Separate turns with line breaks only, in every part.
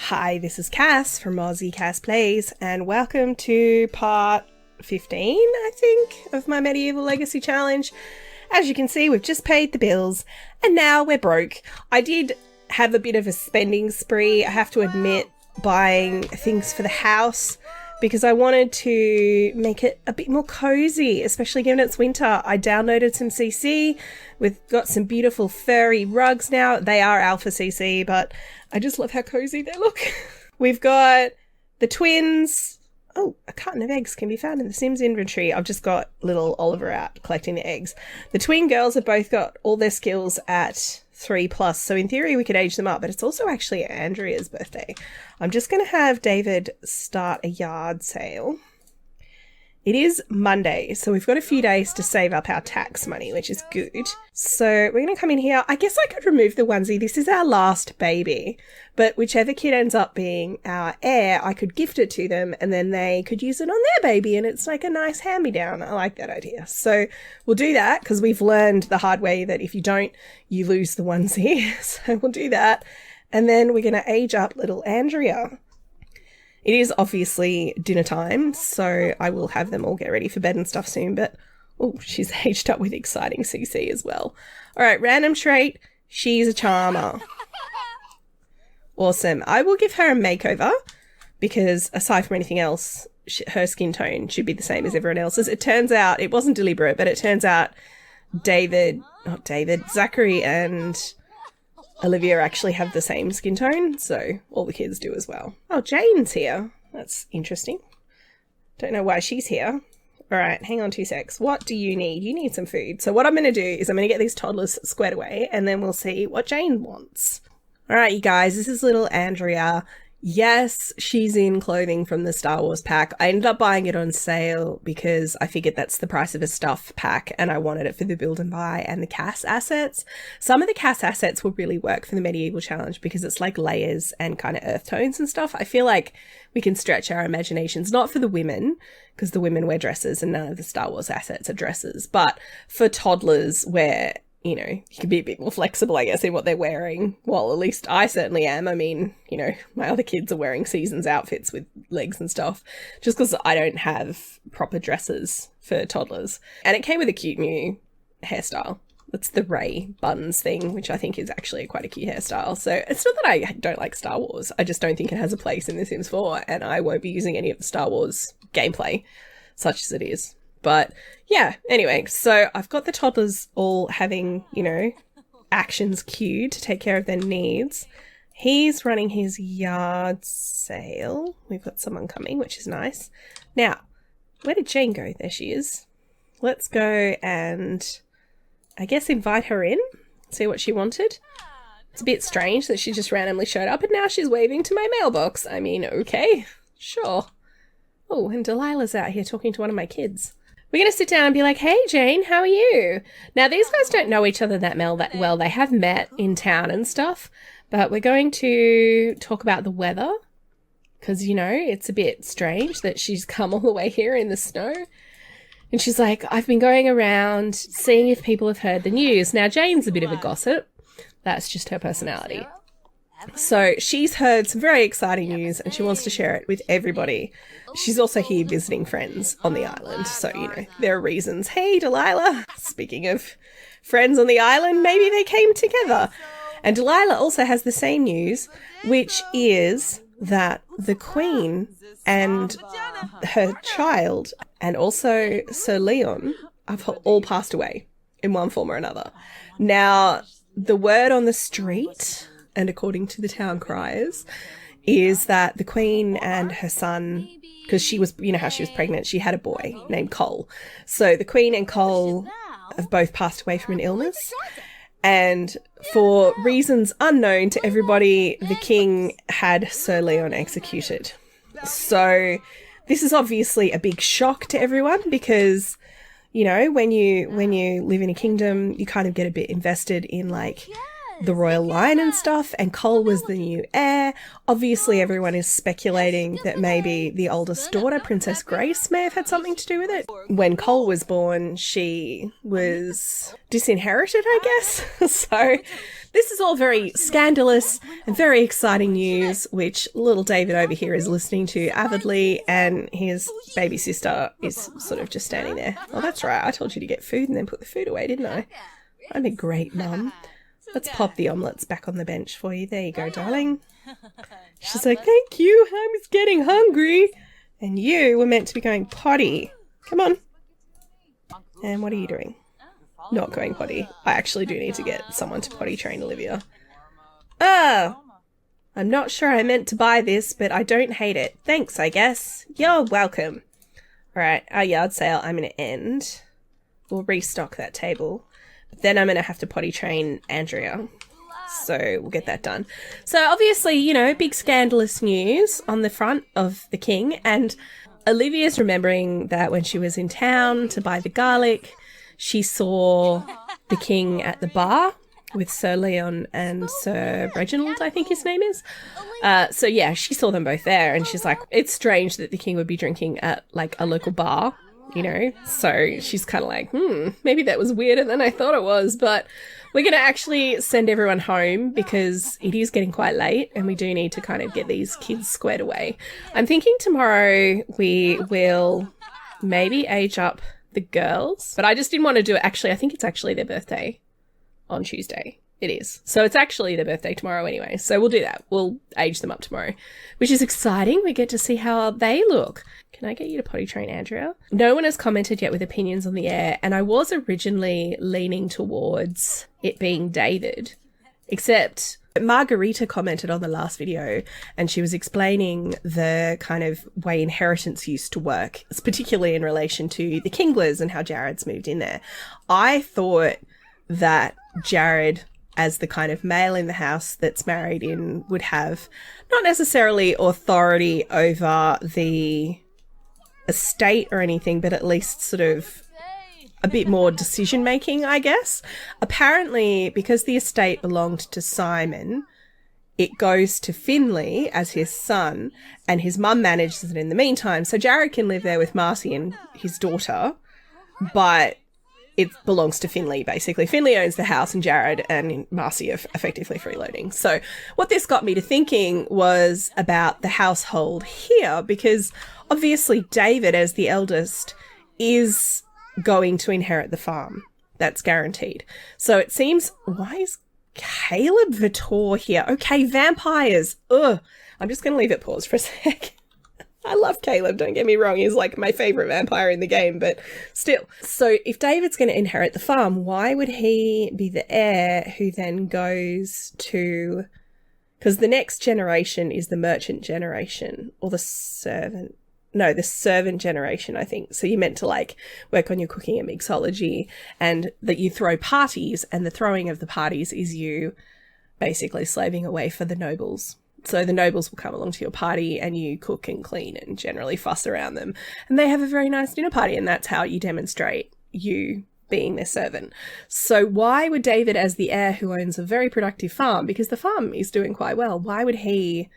Hi, this is Cass from Aussie Cass Plays, and welcome to part 15, I think, of my Medieval Legacy Challenge. As you can see, we've just paid the bills, and now we're broke. I did have a bit of a spending spree, I have to admit, buying things for the house, because I wanted to make it a bit more cozy, especially given it's winter. I downloaded some CC. We've got some beautiful furry rugs now. They are alpha CC, but I just love how cozy they look. We've got the twins. Oh, a carton of eggs can be found in the Sims inventory. I've just got little Oliver out collecting the eggs. The twin girls have both got all their skills at 3+, so in theory we could age them up, but it's also actually Andrea's birthday. I'm just going to have David start a yard sale. It is Monday, so we've got a few days to save up our tax money, which is good. So we're going to come in here. I guess I could remove the onesie. This is our last baby, but whichever kid ends up being our heir, I could gift it to them and then they could use it on their baby and it's like a nice hand-me-down. I like that idea. So we'll do that because we've learned the hard way that if you don't, you lose the onesie. So we'll do that. And then we're going to age up little Andrea. It is obviously dinner time, so I will have them all get ready for bed and stuff soon, but oh, she's aged up with exciting CC as well. All right, random trait, she's a charmer. Awesome. I will give her a makeover because aside from anything else, her skin tone should be the same as everyone else's. It turns out, it wasn't deliberate, but it turns out Zachary and Olivia actually have the same skin tone, so all the kids do as well. Oh, Jane's here. That's interesting. Don't know why she's here. All right, hang on 2 secs. What do you need? You need some food. So what I'm going to do is I'm going to get these toddlers squared away, and then we'll see what Jane wants. All right, you guys, this is little Andrea. Yes, she's in clothing from the Star Wars pack. I ended up buying it on sale because I figured that's the price of a stuff pack and I wanted it for the build and buy and the Cass assets. Some of the Cass assets will really work for the medieval challenge because it's like layers and kind of earth tones and stuff. I feel like we can stretch our imaginations, not for the women because the women wear dresses and none of the Star Wars assets are dresses, but for toddlers where, you know, you can be a bit more flexible, I guess, in what they're wearing. Well, at least I certainly am. I mean, you know, my other kids are wearing seasons outfits with legs and stuff just because I don't have proper dresses for toddlers. And it came with a cute new hairstyle. That's the Ray buns thing, which I think is actually quite a cute hairstyle. So it's not that I don't like Star Wars. I just don't think it has a place in The Sims 4 and I won't be using any of the Star Wars gameplay, such as it is. But yeah, anyway, so I've got the toddlers all having, you know, actions queued to take care of their needs. He's running his yard sale. We've got someone coming, which is nice. Now, where did Jane go? There she is. Let's go and, I guess, invite her in, see what she wanted. It's a bit strange that she just randomly showed up and now she's waving to my mailbox. I mean, okay, sure. Oh, and Delilah's out here talking to one of my kids. We're going to sit down and be like, hey, Jane, how are you? Now, these guys don't know each other that well. They have met in town and stuff, but we're going to talk about the weather because, you know, it's a bit strange that she's come all the way here in the snow. And she's like, I've been going around seeing if people have heard the news. Now, Jane's a bit of a gossip. That's just her personality. So she's heard some very exciting news and she wants to share it with everybody. She's also here visiting friends on the island. So, you know, there are reasons. Hey, Delilah. Speaking of friends on the island, maybe they came together. And Delilah also has the same news, which is that the Queen and her child and also Sir Leon have all passed away in one form or another. Now, the word on the street, and according to the town criers, is that the Queen and her son, because she was, you know how she was pregnant, she had a boy named Cole. So the Queen and Cole have both passed away from an illness. And for reasons unknown to everybody, the King had Sir Leon executed. So this is obviously a big shock to everyone because, you know, when you live in a kingdom, you kind of get a bit invested in like the royal line and stuff, and Cole was the new heir. Obviously, everyone is speculating that maybe the oldest daughter, Princess Grace, may have had something to do with it. When Cole was born, she was disinherited, I guess. So this is all very scandalous and very exciting news, which little David over here is listening to avidly, and his baby sister is sort of just standing there. Oh, that's right. I told you to get food and then put the food away, didn't I? I'm a great mum. Let's pop the omelettes back on the bench for you. There you go, darling. She's like, thank you. I was getting hungry. And you were meant to be going potty. Come on. And what are you doing? Not going potty. I actually do need to get someone to potty train Olivia. Oh, I'm not sure I meant to buy this, but I don't hate it. Thanks, I guess. You're welcome. All right, our yard sale I'm going to end. We'll restock that table. But then I'm going to have to potty train Andrea. So we'll get that done. So obviously, you know, big scandalous news on the front of the king. And Olivia's remembering that when she was in town to buy the garlic, she saw the king at the bar with Sir Leon and Sir Reginald, I think his name is. So yeah, she saw them both there, and she's like, it's strange that the king would be drinking at like a local bar, you know? So she's kind of like, maybe that was weirder than I thought it was, but we're going to actually send everyone home because it is getting quite late and we do need to kind of get these kids squared away. I'm thinking tomorrow we will maybe age up the girls, but I just didn't want to do it. Actually, I think it's actually their birthday on Tuesday. It is. So it's actually their birthday tomorrow anyway. So we'll do that. We'll age them up tomorrow, which is exciting. We get to see how they look. Can I get you to potty train Andrea? No one has commented yet with opinions on the air, and I was originally leaning towards it being David, except Margarita commented on the last video and she was explaining the kind of way inheritance used to work, particularly in relation to the Kinglers and how Jared's moved in there. I thought that Jared, as the kind of male in the house that's married in, would have not necessarily authority over the estate or anything, but at least sort of a bit more decision making, I guess. Apparently, because the estate belonged to Simon, it goes to Finley as his son, and his mum manages it in the meantime. So Jared can live there with Marcy and his daughter, but it belongs to Finley, basically. Finley owns the house and Jared and Marcy are effectively freeloading. So what this got me to thinking was about the household here, because obviously David, as the eldest, is going to inherit the farm. That's guaranteed. So it seems, why is Caleb Vitor here? Okay, vampires. Ugh. I'm just going to leave it paused for a sec. I love Caleb, don't get me wrong. He's like my favourite vampire in the game, but still. So if David's going to inherit the farm, why would he be the heir who then goes to... Because the next generation is the merchant generation, or the servant. No, the servant generation, I think. So you're meant to like work on your cooking and mixology, and that you throw parties, and the throwing of the parties is you basically slaving away for the nobles. So the nobles will come along to your party and you cook and clean and generally fuss around them. And they have a very nice dinner party, and that's how you demonstrate you being their servant. So why would David, as the heir who owns a very productive farm, because the farm is doing quite well, why would he...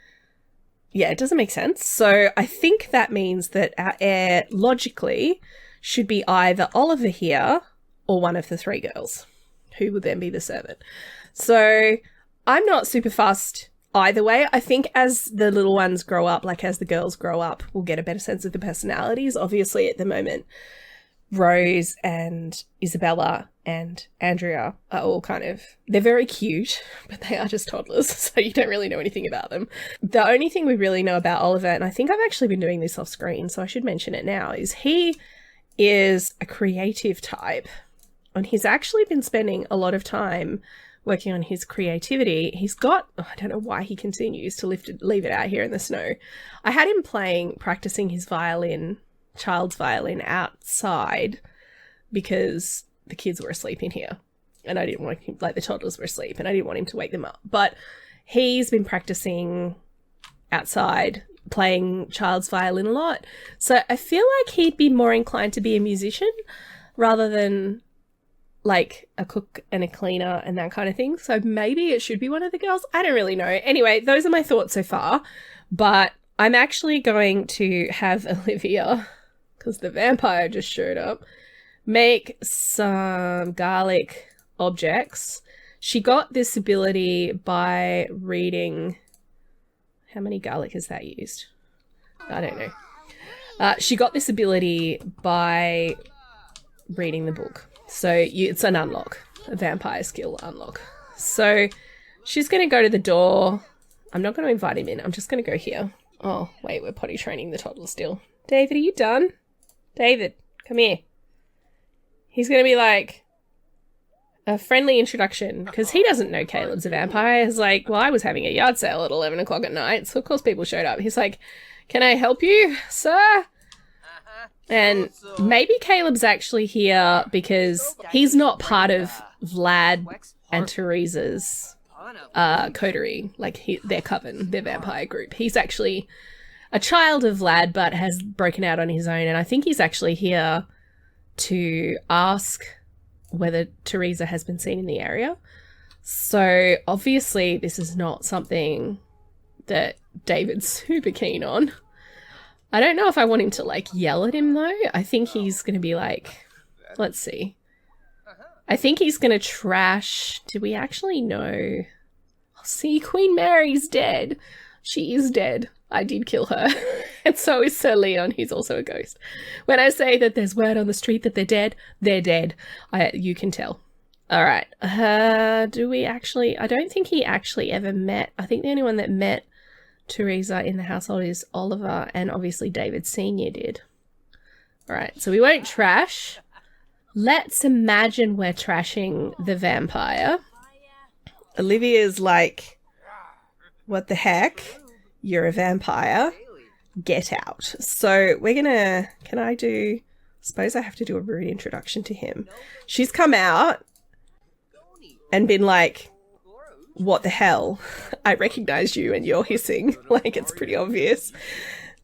Yeah, it doesn't make sense. So I think that means that our heir, logically, should be either Oliver here or one of the three girls, who would then be the servant. So I'm not super fussed either way. I think as the little ones grow up, like as the girls grow up, we'll get a better sense of the personalities. Obviously, at the moment, Rose and Isabella and Andrea are all kind of, they're very cute, but they are just toddlers, so you don't really know anything about them. The only thing we really know about Oliver, and I think I've actually been doing this off screen, so I should mention it now, is he is a creative type, and he's actually been spending a lot of time working on his creativity. He's got, I don't know why he continues to leave it out here in the snow. I had him practicing his violin, child's violin, outside because the kids were asleep in here and I didn't want him, like the toddlers were asleep and I didn't want him to wake them up. But he's been practicing outside, playing child's violin a lot. So I feel like he'd be more inclined to be a musician rather than like a cook and a cleaner and that kind of thing. So maybe it should be one of the girls. I don't really know. Anyway, those are my thoughts so far. But I'm actually going to have Olivia, because the vampire just showed up, make some garlic objects. She got this ability by reading... How many garlic has that used? I don't know. She got this ability by reading the book. So it's an unlock, a vampire skill unlock. So she's going to go to the door. I'm not going to invite him in. I'm just going to go here. Oh, wait, we're potty training the toddler still. David, are you done? David, come here. He's going to be like a friendly introduction because he doesn't know Caleb's a vampire. He's like, well, I was having a yard sale at 11 o'clock at night. So, of course, people showed up. He's like, can I help you, sir? And maybe Caleb's actually here because he's not part of Vlad and Teresa's coterie, like their coven, their vampire group. He's actually a child of Vlad but has broken out on his own, and I think he's actually here to ask whether Teresa has been seen in the area. So obviously this is not something that David's super keen on. I don't know if I want him to, like, yell at him, though. I think he's going to be like, let's see. I think he's going to trash. Do we actually know? Oh, see, Queen Mary's dead. She is dead. I did kill her. And so is Sir Leon. He's also a ghost. When I say that there's word on the street that they're dead, they're dead. You can tell. All right. Do we actually... I don't think he actually ever met... I think the only one that met Teresa in the household is Oliver, and obviously David Sr. did. All right, so we won't trash. Let's imagine we're trashing the vampire. Olivia's like, what the heck? You're a vampire. Get out. So we're gonna... Can I do... Suppose I have to do a rude introduction to him. She's come out and been like... What the hell? I recognize you and you're hissing. Like, it's pretty obvious.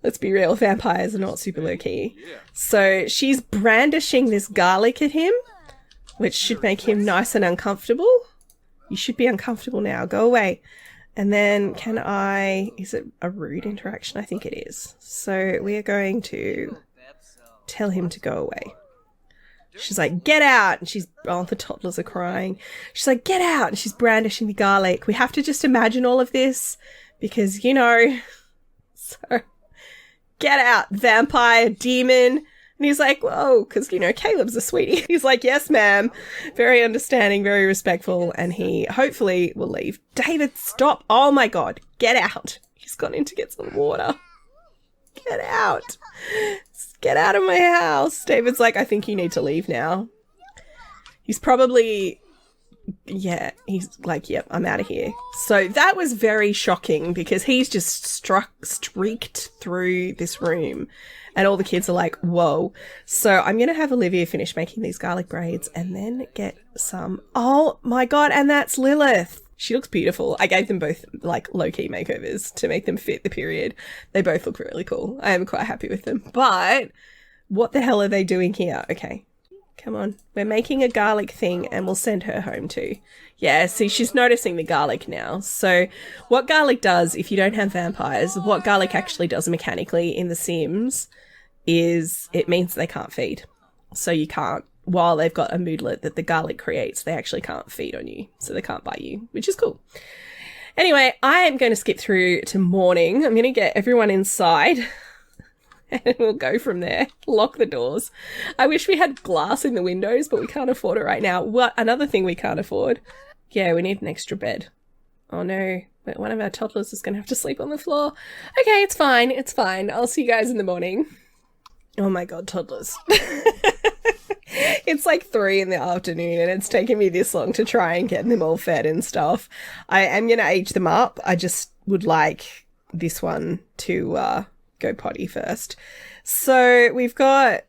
Let's be real, vampires are not super low-key. So she's brandishing this garlic at him, which should make him nice and uncomfortable. You should be uncomfortable now. Go away. And then can I... Is it a rude interaction? I think it is. So we are going to tell him to go away. She's like, get out. And she's, oh, the toddlers are crying. She's like, get out. And she's brandishing the garlic. We have to just imagine all of this because, you know, so get out, vampire, demon. And he's like, whoa, because, you know, Caleb's a sweetie. He's like, yes, ma'am. Very understanding, very respectful. And he hopefully will leave. David, stop. Oh my God, get out. He's gone in to get some water. Get out. Get out of my house. David's like, I think you need to leave now. He's probably, yeah, he's like, yep, I'm out of here. So that was very shocking because he's just streaked through this room and all the kids are like, whoa. So I'm going to have Olivia finish making these garlic braids and then get some. Oh my God. And that's Lilith. She looks beautiful. I gave them both like low-key makeovers to make them fit the period. They both look really cool. I am quite happy with them. But what the hell are they doing here? Okay, come on. We're making a garlic thing and we'll send her home too. Yeah, see, she's noticing the garlic now. So what garlic does, if you don't have vampires, what garlic actually does mechanically in The Sims is it means they can't feed. So you can't. While they've got a moodlet that the garlic creates, they actually can't feed on you. So they can't bite you, which is cool. Anyway, I am going to skip through to morning. I'm going to get everyone inside and we'll go from there. Lock the doors. I wish we had glass in the windows, but we can't afford it right now. What? Another thing we can't afford. Yeah, we need an extra bed. Oh no, but one of our toddlers is going to have to sleep on the floor. Okay, it's fine. It's fine. I'll see you guys in the morning. Oh my God, toddlers. It's like 3 in the afternoon and it's taken me this long to try and get them all fed and stuff. I am going to age them up. I just would like this one to go potty first. So we've got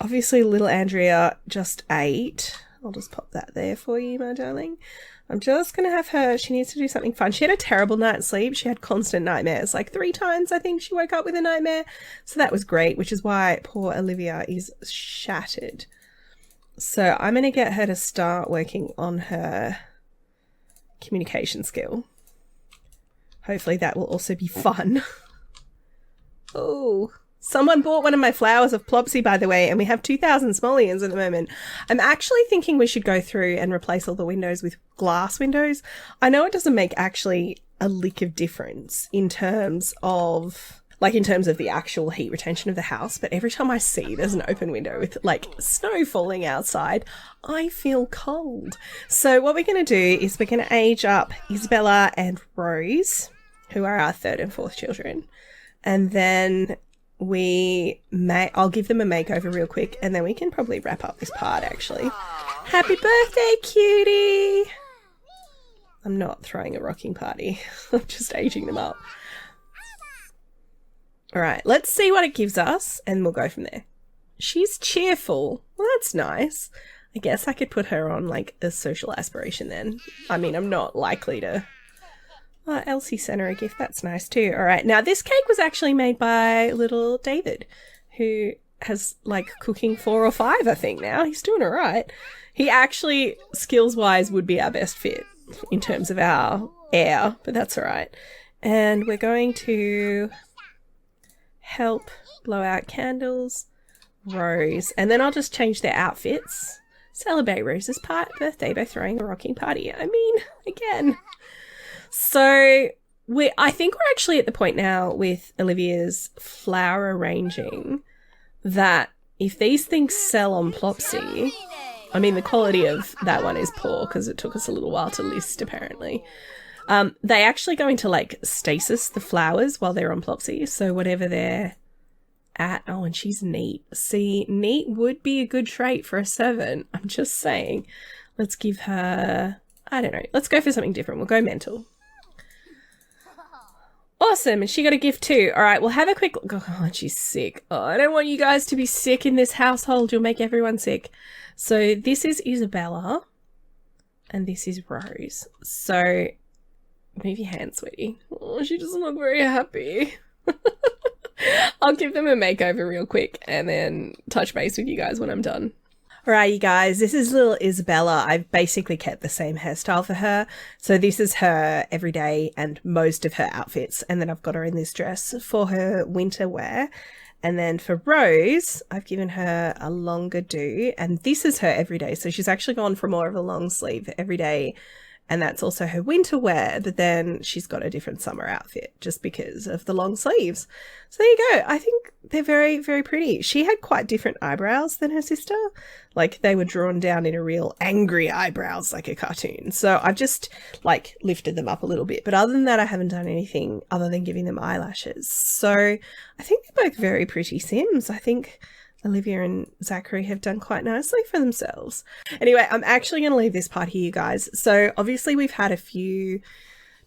obviously little Andrea just ate. I'll just pop that there for you, my darling. I'm just going to have her, she needs to do something fun. She had a terrible night's sleep. She had constant nightmares, like 3 times I think she woke up with a nightmare. So that was great, which is why poor Olivia is shattered. So I'm going to get her to start working on her communication skill. Hopefully that will also be fun. Oh, someone bought one of my flowers of Plopsy, by the way, and we have 2,000 simoleons at the moment. I'm actually thinking we should go through and replace all the windows with glass windows. I know it doesn't make actually a lick of difference in terms of the actual heat retention of the house, but every time I see there's an open window with like snow falling outside, I feel cold. So what we're going to do is we're going to age up Isabella and Rose, who are our third and fourth children, and then I'll give them a makeover real quick, and then we can probably wrap up this part actually. Happy birthday, cutie! I'm not throwing a rocking party. I'm just aging them up. All right, let's see what it gives us, and we'll go from there. She's cheerful. Well, that's nice. I guess I could put her on, like, a social aspiration then. I mean, I'm not likely to... Oh, Elsie sent her a gift. That's nice too. All right, now this cake was actually made by little David, who has, like, cooking 4 or 5, I think, now. He's doing all right. He actually, skills-wise, would be our best fit in terms of our heir, but that's all right. And we're going to... help blow out candles, Rose, and then I'll just change their outfits. Celebrate Rose's birthday by throwing a rocking party. I mean, again. So I think we're actually at the point now with Olivia's flower arranging that if these things sell on Plopsy, I mean, the quality of that one is poor because it took us a little while to list, apparently. They actually go into, like, stasis, the flowers, while they're on Plopsy. So whatever they're at... Oh, and she's neat. See, neat would be a good trait for a servant. I'm just saying. Let's give her... I don't know. Let's go for something different. We'll go mental. Awesome. And she got a gift too. All right, we'll have a quick... Oh, she's sick. Oh, I don't want you guys to be sick in this household. You'll make everyone sick. So this is Isabella. And this is Rose. So... Move your hand, sweetie. Oh, she doesn't look very happy. I'll give them a makeover real quick and then touch base with you guys when I'm done. Alright, you guys, this is little Isabella. I've basically kept the same hairstyle for her. So this is her everyday and most of her outfits. And then I've got her in this dress for her winter wear. And then for Rose, I've given her a longer do. And this is her everyday. So she's actually gone for more of a long sleeve everyday. And that's also her winter wear, but then she's got a different summer outfit just because of the long sleeves. So there you go. I think they're very, very pretty. She had quite different eyebrows than her sister. Like, they were drawn down in a real angry eyebrows, like a cartoon. So I've just, like, lifted them up a little bit. But other than that, I haven't done anything other than giving them eyelashes. So I think they're both very pretty Sims. I think... Olivia and Zachary have done quite nicely for themselves. Anyway, I'm actually going to leave this part here, you guys. So obviously we've had a few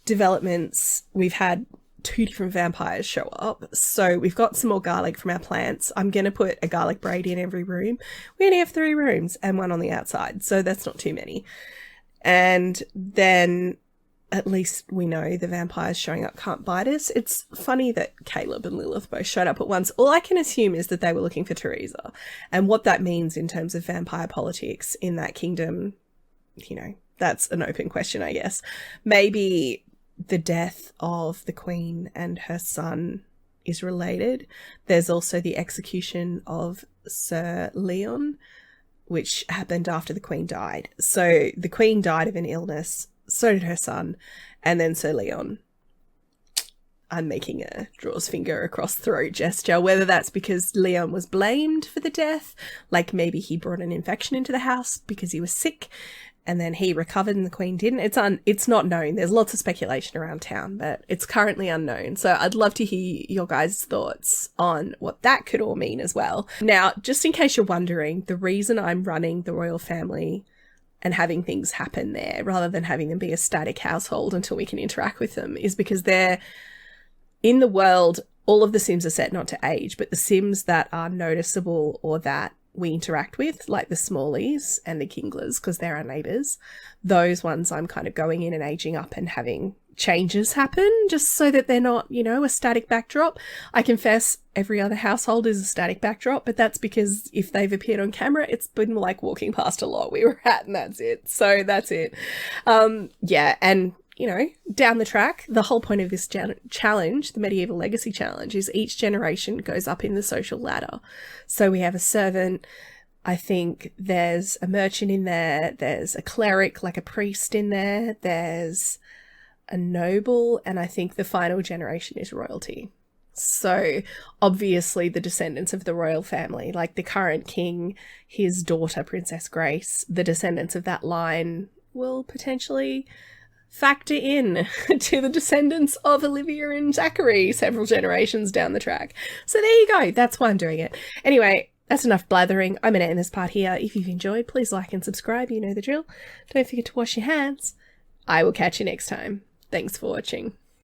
developments. We've had 2 different vampires show up. So we've got some more garlic from our plants. I'm going to put a garlic braid in every room. We only have 3 rooms and 1 on the outside. So that's not too many. And then... at least we know the vampires showing up can't bite us. It's funny that Caleb and Lilith both showed up at once. All I can assume is that they were looking for Teresa. And what that means in terms of vampire politics in that kingdom, you know, that's an open question, I guess. Maybe the death of the queen and her son is related. There's also the execution of Sir Leon, which happened after the queen died. So the queen died of an illness. So did her son, and then Sir Leon. I'm making a draws finger across throat gesture, whether that's because Leon was blamed for the death, like maybe he brought an infection into the house because he was sick, and then he recovered and the queen didn't. It's not known. There's lots of speculation around town, but it's currently unknown. So I'd love to hear your guys' thoughts on what that could all mean as well. Now, just in case you're wondering, the reason I'm running the royal family and having things happen there rather than having them be a static household until we can interact with them is because they're in the world. All of the Sims are set not to age, but the Sims that are noticeable or that we interact with, like the Smallies and the Kinglers, because they're our neighbours. Those ones I'm kind of going in and aging up and having changes happen just so that they're not, you know, a static backdrop. I confess every other household is a static backdrop, but that's because if they've appeared on camera, it's been like walking past a lot we were at and that's it. So that's it. Yeah, and you know, down the track, the whole point of this challenge, the Medieval Legacy Challenge, is each generation goes up in the social ladder. So we have a servant, I think there's a merchant in there, there's a cleric, like a priest in there, there's a noble, and I think the final generation is royalty. So obviously the descendants of the royal family, like the current king, his daughter, Princess Grace, the descendants of that line will potentially factor in to the descendants of Olivia and Zachary several generations down the track. So there you go. That's why I'm doing it. Anyway, that's enough blathering. I'm going to end this part here. If you've enjoyed, please like and subscribe. You know the drill. Don't forget to wash your hands. I will catch you next time. Thanks for watching.